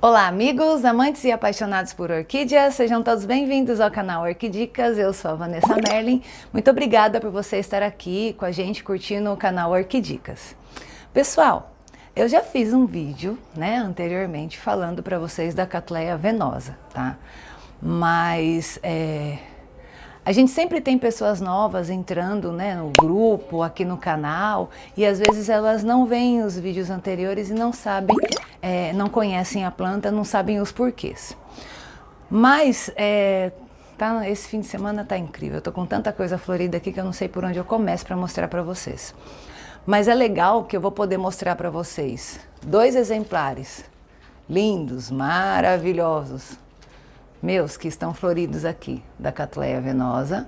Olá, amigos, amantes e apaixonados por orquídeas, sejam todos bem-vindos ao canal Orquidicas. Eu sou a Vanessa Merlin. Muito obrigada por você estar aqui com a gente curtindo o canal Orquidicas. Pessoal, eu já fiz um vídeo, anteriormente falando para vocês da Cattleya venosa, tá? Mas a gente sempre tem pessoas novas entrando, no grupo, aqui no canal, e às vezes elas não veem os vídeos anteriores e não sabem, não conhecem a planta, não sabem os porquês. Mas esse fim de semana tá incrível, eu tô com tanta coisa florida aqui que eu não sei por onde eu começo para mostrar para vocês. Mas é legal que eu vou poder mostrar para vocês 2 exemplares lindos, maravilhosos, meus que estão floridos aqui, da Cattleya venosa.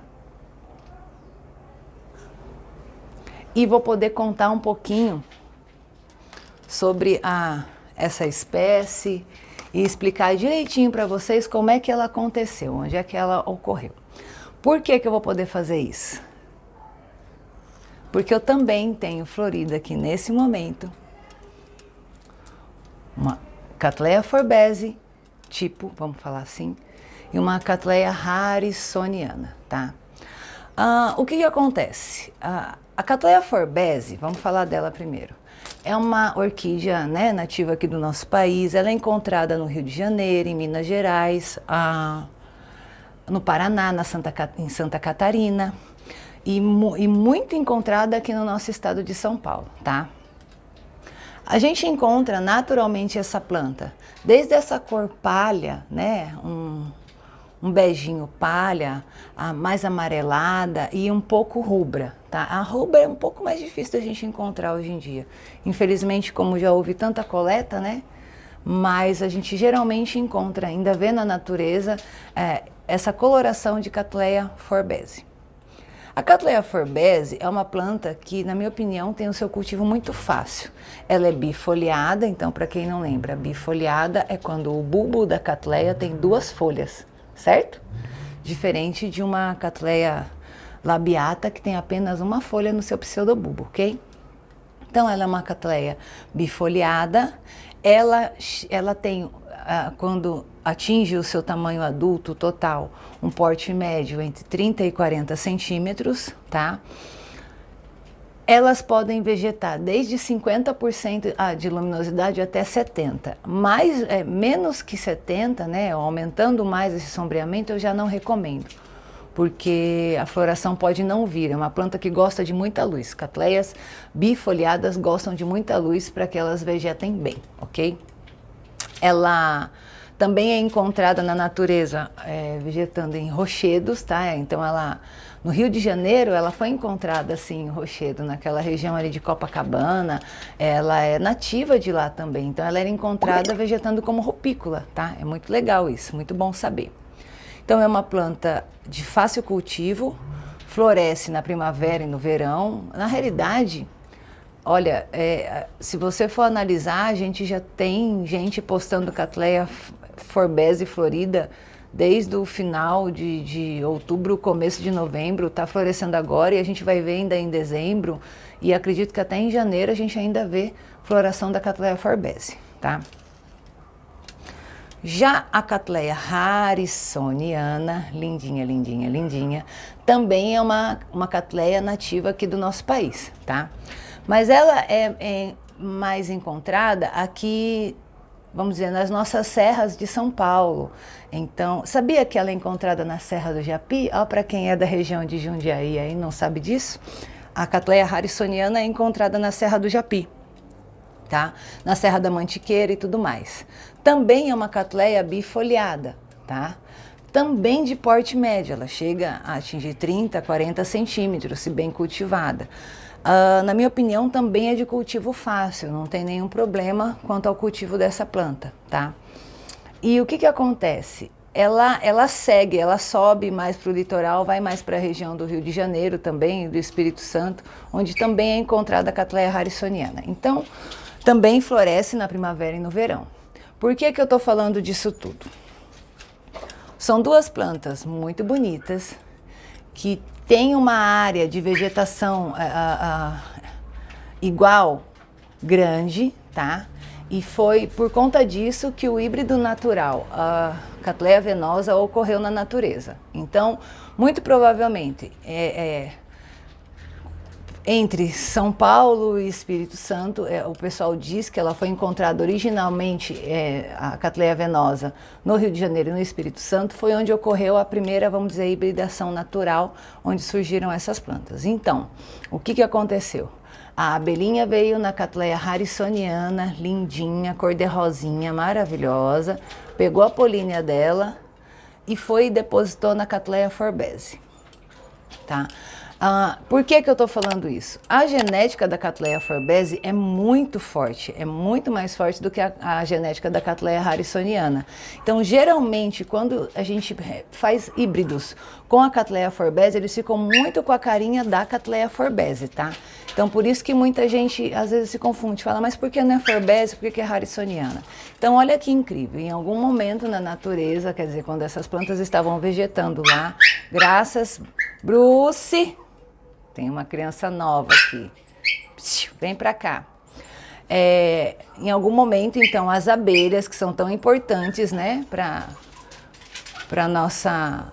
E vou poder contar um pouquinho sobre essa espécie e explicar direitinho para vocês como é que ela aconteceu, onde é que ela ocorreu. Por que que eu vou poder fazer isso? Porque eu também tenho florida aqui nesse momento uma Cattleya forbese, vamos falar assim, e uma Cattleya harrisoniana, tá? O que acontece? A Cattleya forbese, vamos falar dela primeiro, é uma orquídea, nativa aqui do nosso país. Ela é encontrada no Rio de Janeiro, em Minas Gerais, no Paraná, em Santa Catarina, e muito encontrada aqui no nosso estado de São Paulo, tá? A gente encontra naturalmente essa planta, desde essa cor palha, um beijinho palha, mais amarelada e um pouco rubra, tá? A rubra é um pouco mais difícil da gente encontrar hoje em dia. Infelizmente, como já houve tanta coleta, mas a gente geralmente encontra, ainda vê na natureza, essa coloração de Cattleya forbese. A Cattleya forbese é uma planta que, na minha opinião, tem o seu cultivo muito fácil. Ela é bifoliada, então, para quem não lembra, bifoliada é quando o bulbo da Cattleya tem 2 folhas, certo? Diferente de uma Cattleya labiata que tem apenas uma folha no seu pseudobulbo, ok? Então, ela é uma Cattleya bifoliada. Ela tem, quando atinge o seu tamanho adulto total, um porte médio entre 30 e 40 centímetros, tá? Elas podem vegetar desde 50% de luminosidade até 70%. Menos que 70%, aumentando mais esse sombreamento, eu já não recomendo, porque a floração pode não vir. É uma planta que gosta de muita luz. Cattleyas bifoliadas gostam de muita luz para que elas vegetem bem, ok? Ela também é encontrada na natureza vegetando em rochedos, tá? Então no Rio de Janeiro ela foi encontrada assim em rochedo, naquela região ali de Copacabana. Ela é nativa de lá também, então ela era encontrada vegetando como rupícola, tá? É muito legal isso, muito bom saber. Então é uma planta de fácil cultivo, floresce na primavera e no verão. Na realidade, olha, se você for analisar, a gente já tem gente postando Cattleya forbese florida desde o final de outubro, começo de novembro, está florescendo agora, e a gente vai ver ainda em dezembro, e acredito que até em janeiro a gente ainda vê floração da Cattleya forbese, tá? Já a Cattleya harrisoniana, lindinha, lindinha, lindinha, também é uma Cattleya nativa aqui do nosso país, tá? Mas ela é mais encontrada aqui, vamos dizer, nas nossas serras de São Paulo. Então, sabia que ela é encontrada na Serra do Japi? Para quem é da região de Jundiaí aí não sabe disso, a Cattleya harrisoniana é encontrada na Serra do Japi, tá? Na Serra da Mantiqueira e tudo mais. Também é uma Cattleya bifoliada, tá? Também de porte médio, ela chega a atingir 30, 40 centímetros, se bem cultivada. Na minha opinião, também é de cultivo fácil, não tem nenhum problema quanto ao cultivo dessa planta, tá? E o que acontece? Ela segue, ela sobe mais para o litoral, vai mais para a região do Rio de Janeiro também, do Espírito Santo, onde também é encontrada a Cattleya harrisoniana. Então, também floresce na primavera e no verão. Por que eu estou falando disso tudo? São 2 plantas muito bonitas, que tem uma área de vegetação igual, grande, tá? E foi por conta disso que o híbrido natural, a Cattleya venosa, ocorreu na natureza. Então, muito provavelmente, entre São Paulo e Espírito Santo, o pessoal diz que ela foi encontrada originalmente, a Cattleya venosa, no Rio de Janeiro e no Espírito Santo, foi onde ocorreu a primeira, vamos dizer, hibridação natural, onde surgiram essas plantas. Então, o que aconteceu? A abelhinha veio na Cattleya harrisoniana, lindinha, cor de rosinha, maravilhosa, pegou a polínia dela e foi e depositou na Cattleya forbese, tá? Por que eu estou falando isso? A genética da Cattleya forbese é muito forte, é muito mais forte do que a genética da Cattleya harrisoniana. Então, geralmente, quando a gente faz híbridos com a Cattleya forbese, eles ficam muito com a carinha da Cattleya forbese, tá? Então, por isso que muita gente às vezes se confunde, fala, mas por que não é forbese, por que é harrisoniana? Então, olha que incrível, em algum momento na natureza, quer dizer, quando essas plantas estavam vegetando lá, graças, Bruce, tem uma criança nova aqui, vem pra cá. Em algum momento, então, as abelhas, que são tão importantes, né, para nossa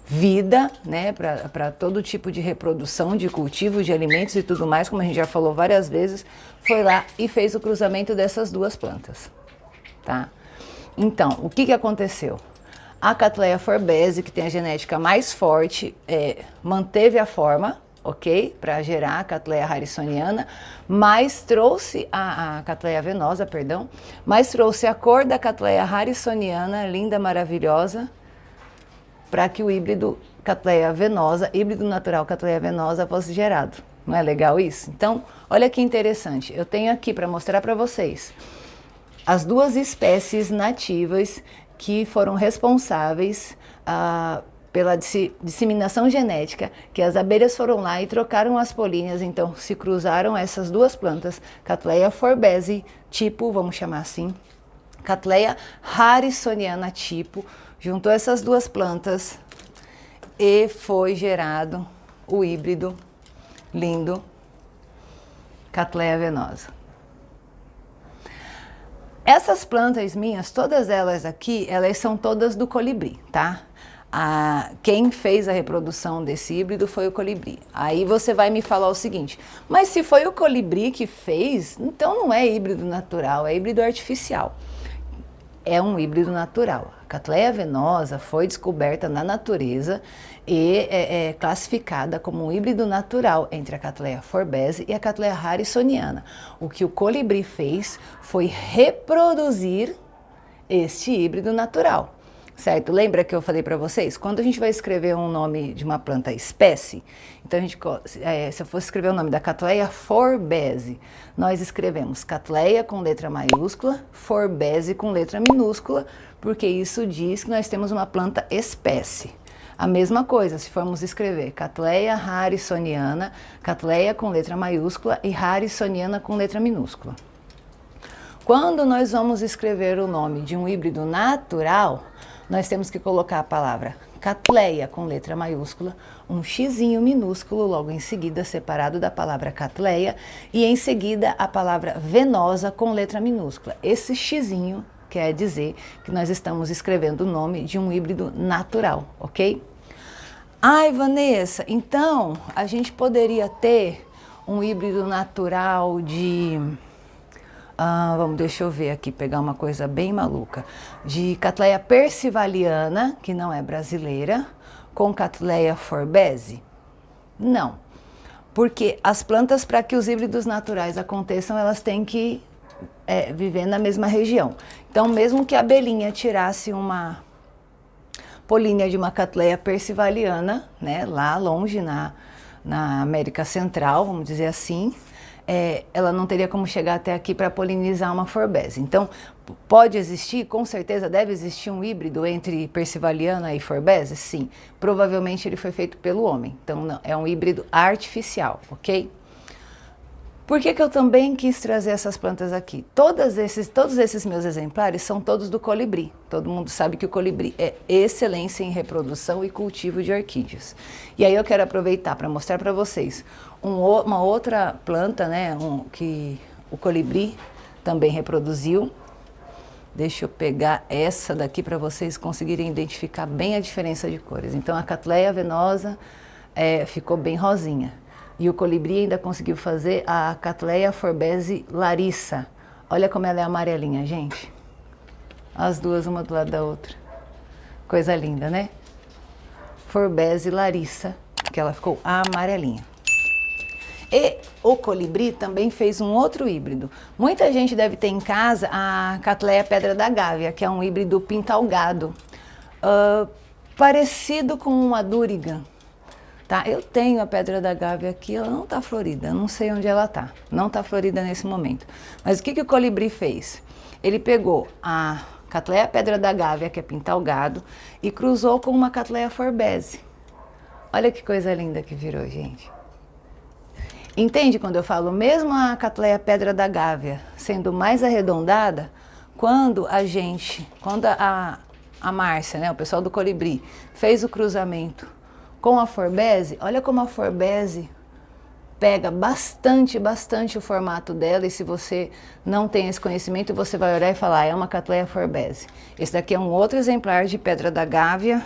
vida, né, para todo tipo de reprodução, de cultivo, de alimentos e tudo mais, como a gente já falou várias vezes, foi lá e fez o cruzamento dessas duas plantas, tá? Então, o que aconteceu? A Cattleya forbese, que tem a genética mais forte, manteve a forma, ok? Para gerar a Cattleya harrisoniana, mas trouxe a Cattleya venosa, perdão, mas trouxe a cor da Cattleya harrisoniana, linda, maravilhosa, para que o híbrido Cattleya venosa, híbrido natural Cattleya venosa, fosse gerado. Não é legal isso? Então, olha que interessante. Eu tenho aqui para mostrar para vocês as duas espécies nativas que foram responsáveis pela disseminação genética, que as abelhas foram lá e trocaram as políneas, então se cruzaram essas duas plantas, Cattleya forbese tipo, vamos chamar assim, Cattleya harrisoniana tipo, juntou essas duas plantas e foi gerado o híbrido lindo Cattleya venosa. Essas plantas minhas, todas elas aqui, elas são todas do colibri, tá? Quem fez a reprodução desse híbrido foi o colibri. Aí você vai me falar o seguinte, mas se foi o colibri que fez, então não é híbrido natural, é híbrido artificial. É um híbrido natural. A Cattleya venosa foi descoberta na natureza e é classificada como um híbrido natural entre a Cattleya forbese e a Cattleya harrisoniana. O que o colibri fez foi reproduzir este híbrido natural, certo? Lembra que eu falei para vocês? Quando a gente vai escrever um nome de uma planta espécie, então a gente, se eu fosse escrever o nome da Cattleya forbese, nós escrevemos Cattleya com letra maiúscula, forbese com letra minúscula, porque isso diz que nós temos uma planta espécie. A mesma coisa, se formos escrever Cattleya harrisoniana, Cattleya com letra maiúscula e harrisoniana com letra minúscula. Quando nós vamos escrever o nome de um híbrido natural, nós temos que colocar a palavra Cattleya com letra maiúscula, um xizinho minúsculo logo em seguida, separado da palavra Cattleya, e em seguida a palavra venosa com letra minúscula. Esse xizinho quer dizer que nós estamos escrevendo o nome de um híbrido natural, ok? Ai, Vanessa, então a gente poderia ter um híbrido natural de... deixa eu ver aqui, pegar uma coisa bem maluca. De Cattleya persivaliana, que não é brasileira, com Cattleya forbese? Não, porque as plantas, para que os híbridos naturais aconteçam, elas têm que viver na mesma região. Então, mesmo que a abelhinha tirasse uma polínia de uma Cattleya persivaliana, né, lá longe na América Central, vamos dizer assim, ela não teria como chegar até aqui para polinizar uma forbese. Então, pode existir, com certeza deve existir um híbrido entre persivaliana e forbese? Sim, provavelmente ele foi feito pelo homem, então não, é um híbrido artificial, ok? Por que eu também quis trazer essas plantas aqui? Todos esses meus exemplares são todos do colibri. Todo mundo sabe que o colibri é excelência em reprodução e cultivo de orquídeas. E aí eu quero aproveitar para mostrar para vocês uma outra planta, né, que o colibri também reproduziu. Deixa eu pegar essa daqui para vocês conseguirem identificar bem a diferença de cores. Então a Cattleya venosa ficou bem rosinha. E o colibri ainda conseguiu fazer a Cattleya forbese larissa. Olha como ela é amarelinha, gente. As duas, uma do lado da outra. Coisa linda, né? Forbese larissa, que ela ficou amarelinha. E o colibri também fez um outro híbrido. Muita gente deve ter em casa a Cattleya pedra da Gávea, que é um híbrido pintalgado, parecido com uma durigan. Tá? Eu tenho a pedra da Gávea aqui, ela não está florida, eu não sei onde ela está. Não está florida nesse momento. Mas o que o colibri fez? Ele pegou a Cattleya pedra da Gávea, que é pintalgado, e cruzou com uma Cattleya forbese. Olha que coisa linda que virou, gente. Entende quando eu falo, mesmo a Cattleya pedra da Gávea sendo mais arredondada, quando a Márcia, né, o pessoal do colibri, fez o cruzamento com a forbese, olha como a forbese pega bastante o formato dela, e se você não tem esse conhecimento, você vai olhar e falar, é uma Cattleya forbese. Esse daqui é um outro exemplar de pedra da Gávea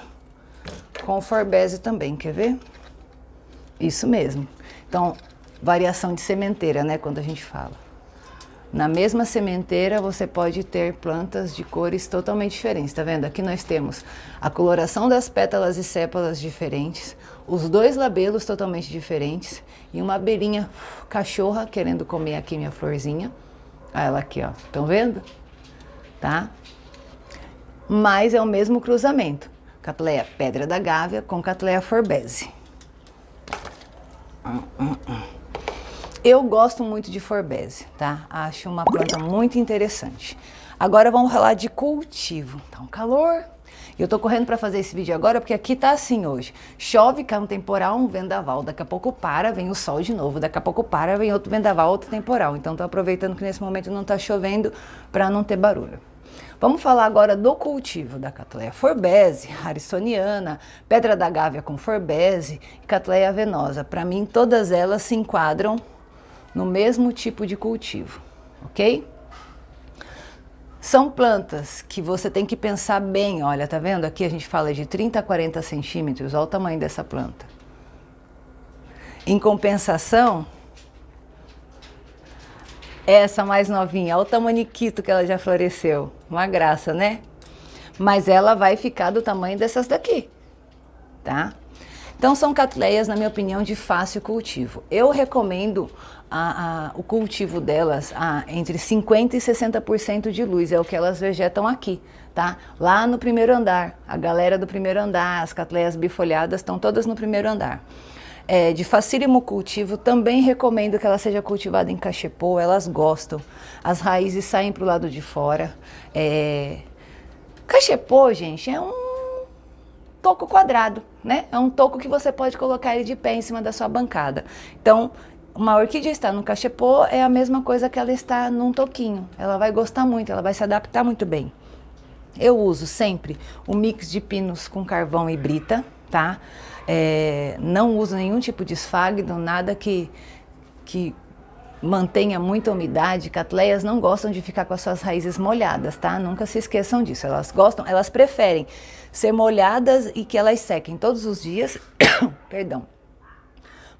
com forbese também, quer ver? Isso mesmo. Então, variação de sementeira, né, quando a gente fala. Na mesma sementeira você pode ter plantas de cores totalmente diferentes, tá vendo? Aqui nós temos a coloração das pétalas e sépalas diferentes, os dois labelos totalmente diferentes e uma abelhinha cachorra querendo comer aqui minha florzinha. Olha ela aqui, ó, estão vendo? Tá? Mas é o mesmo cruzamento, Cattleya pedra da Gávea com Cattleya forbese. Eu gosto muito de forbese, tá? Acho uma planta muito interessante. Agora vamos falar de cultivo. Tá um calor. Eu tô correndo para fazer esse vídeo agora porque aqui tá assim hoje. Chove, cai um temporal, um vendaval. Daqui a pouco para, vem o sol de novo. Daqui a pouco para, vem outro vendaval, outro temporal. Então tô aproveitando que nesse momento não tá chovendo para não ter barulho. Vamos falar agora do cultivo da Cattleya forbese, harrisoniana, pedra da Gávea com forbese e Cattleya venosa. Para mim, todas elas se enquadram no mesmo tipo de cultivo, ok? São plantas que você tem que pensar bem, olha, tá vendo? Aqui a gente fala de 30 a 40 centímetros, olha o tamanho dessa planta. Em compensação, essa mais novinha, olha o tamaniquito que ela já floresceu, uma graça, né? Mas ela vai ficar do tamanho dessas daqui, tá? Então são Cattleyas, na minha opinião, de fácil cultivo. Eu recomendo o cultivo delas entre 50% e 60% de luz, é o que elas vegetam aqui, tá? Lá no primeiro andar, a galera do primeiro andar, as Cattleyas bifolhadas estão todas no primeiro andar. De facílimo cultivo, também recomendo que ela seja cultivada em cachepô, elas gostam. As raízes saem para o lado de fora. Cachepô, gente, é um toco quadrado, né? É um toco que você pode colocar ele de pé em cima da sua bancada. Então, uma orquídea está no cachepô é a mesma coisa que ela está num toquinho. Ela vai gostar muito, ela vai se adaptar muito bem. Eu uso sempre o mix de pinos com carvão e brita, tá? Não uso nenhum tipo de esfagno, nada que mantenha muita umidade. Cattleyas não gostam de ficar com as suas raízes molhadas, tá? Nunca se esqueçam disso. Elas preferem ser molhadas e que elas sequem todos os dias, perdão,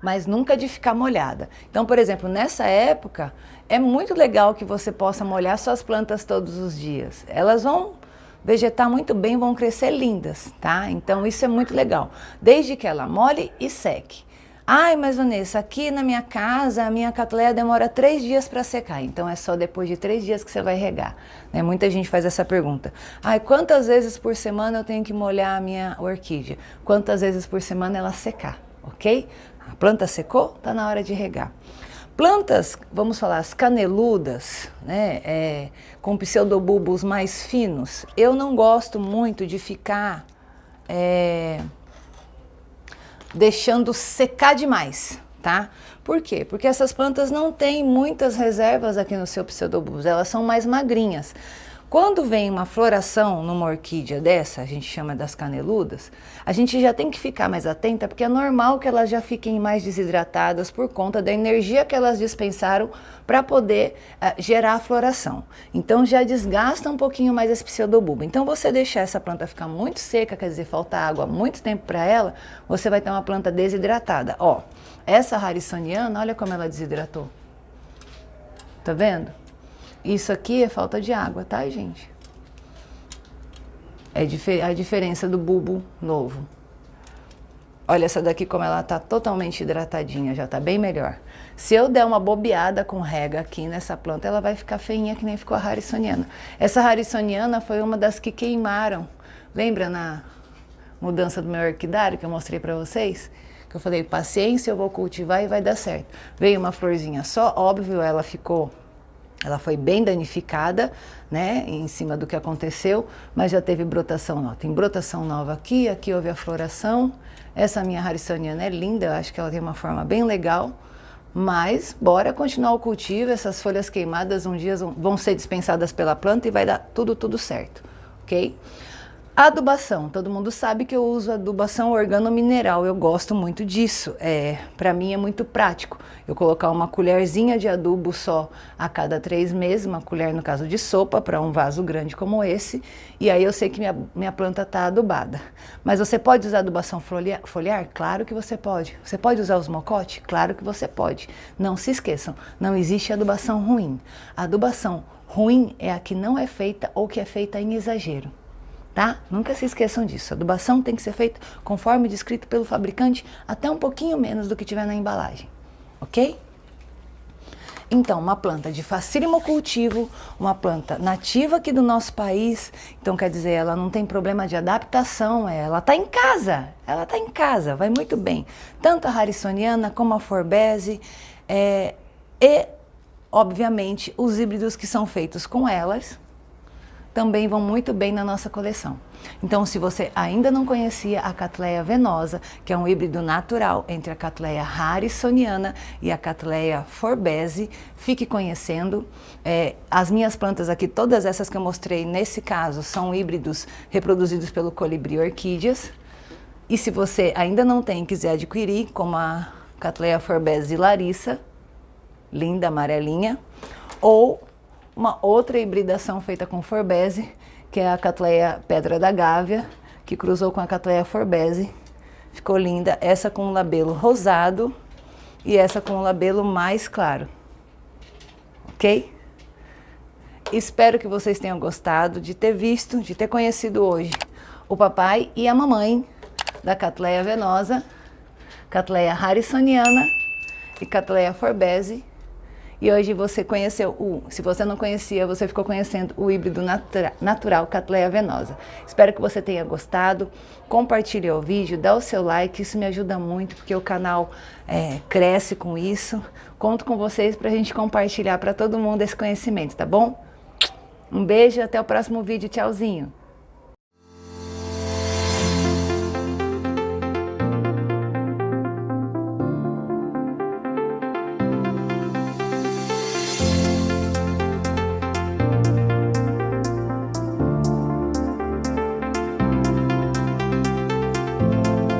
mas nunca de ficar molhada. Então, por exemplo, nessa época, é muito legal que você possa molhar suas plantas todos os dias. Elas vão vegetar muito bem, vão crescer lindas, tá? Então, isso é muito legal, desde que ela molhe e seque. Ai, mas Vanessa, aqui na minha casa, a minha Cattleya demora 3 dias para secar, então é só depois de 3 dias que você vai regar, né? Muita gente faz essa pergunta. Ai, quantas vezes por semana eu tenho que molhar a minha orquídea? Quantas vezes por semana ela secar, ok? A planta secou, tá na hora de regar. Plantas, vamos falar, as caneludas, né, com pseudobulbos mais finos, eu não gosto muito de ficar deixando secar demais, tá? Por quê? Porque essas plantas não têm muitas reservas aqui no seu pseudobulbos, elas são mais magrinhas. Quando vem uma floração numa orquídea dessa, a gente chama das caneludas, a gente já tem que ficar mais atenta, porque é normal que elas já fiquem mais desidratadas por conta da energia que elas dispensaram para poder gerar a floração. Então já desgasta um pouquinho mais esse pseudobulbo. Então você deixar essa planta ficar muito seca, quer dizer, falta água muito tempo para ela, você vai ter uma planta desidratada. Ó, essa harrisoniana, olha como ela desidratou. Tá vendo? Isso aqui é falta de água, tá, gente? É a diferença do bulbo novo. Olha essa daqui como ela tá totalmente hidratadinha, já tá bem melhor. Se eu der uma bobeada com rega aqui nessa planta, ela vai ficar feinha que nem ficou a harrisoniana. Essa harrisoniana foi uma das que queimaram. Lembra na mudança do meu orquidário que eu mostrei pra vocês? Que eu falei, paciência, eu vou cultivar e vai dar certo. Veio uma florzinha só, óbvio, ela foi bem danificada, né, em cima do que aconteceu, mas já teve brotação nova. Tem brotação nova aqui, aqui houve a floração. Essa minha harrisoniana é linda, eu acho que ela tem uma forma bem legal, mas bora continuar o cultivo. Essas folhas queimadas um dia vão ser dispensadas pela planta e vai dar tudo certo, ok? Adubação, todo mundo sabe que eu uso adubação organomineral, eu gosto muito disso, para mim é muito prático. Eu colocar uma colherzinha de adubo só a cada 3 meses, uma colher no caso de sopa, para um vaso grande como esse, e aí eu sei que minha planta está adubada. Mas você pode usar adubação foliar? Claro que você pode. Você pode usar os mocote? Claro que você pode. Não se esqueçam, não existe adubação ruim. A adubação ruim é a que não é feita ou que é feita em exagero. Tá? Nunca se esqueçam disso. A adubação tem que ser feita conforme descrito pelo fabricante, até um pouquinho menos do que tiver na embalagem, ok? Então, uma planta de facílimo cultivo, uma planta nativa aqui do nosso país, então quer dizer, ela não tem problema de adaptação, ela está em casa, vai muito bem. Tanto a harrisoniana como a forbese e, obviamente, os híbridos que são feitos com elas, também vão muito bem na nossa coleção. Então, se você ainda não conhecia a Cattleya venosa, que é um híbrido natural entre a Cattleya harrisoniana e a Cattleya forbese, fique conhecendo. As minhas plantas aqui, todas essas que eu mostrei nesse caso, são híbridos reproduzidos pelo Colibri Orquídeas. E se você ainda não tem e quiser adquirir, como a Cattleya forbese Larissa, linda, amarelinha, ou uma outra hibridação feita com forbese, que é a Cattleya Pedra da Gávea, que cruzou com a Cattleya forbese. Ficou linda, essa com um labelo rosado e essa com um labelo mais claro. Ok? Espero que vocês tenham gostado de ter visto, de ter conhecido hoje o papai e a mamãe da Cattleya venosa, Cattleya harrisoniana e Cattleya forbese. E hoje você conheceu se você não conhecia, você ficou conhecendo o híbrido natural Cattleya venosa. Espero que você tenha gostado. Compartilhe o vídeo, dá o seu like, isso me ajuda muito, porque o canal cresce com isso. Conto com vocês para a gente compartilhar para todo mundo esse conhecimento, tá bom? Um beijo, até o próximo vídeo, tchauzinho!